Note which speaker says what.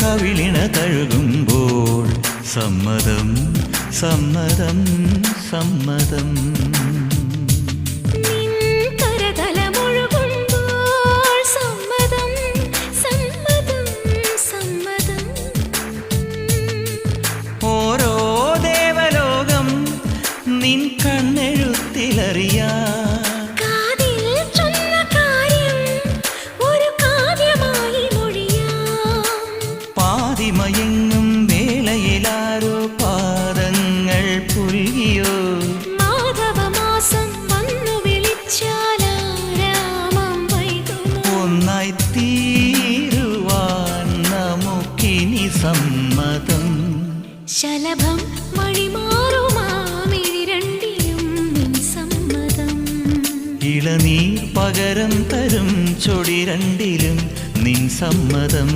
Speaker 1: കവിളിണ തഴുകുമ്പോൾ സമ്മതം സമ്മതം സമ്മതം. ഓരോ ദേവലോകം നിൻ കണ്ണെഴുത്തിലറിയാ പാതിമയങ്ങും വേളയിലാരോ പാദങ്ങൾ പുൽകിയോ
Speaker 2: മാധവമാസം വന്നു വിളിച്ചാലാരാമം വൈകുമോ
Speaker 1: ഒന്നായി തീരുവാൻ നമുക്കിനി സമ്മതം.
Speaker 2: ശലഭം മണിമാറുമാമിരണ്ടിലും നിൻ സമ്മതം.
Speaker 1: ഇളനീർ പകരം തരും ചൊടി രണ്ടിലും നിൻ സമ്മതം.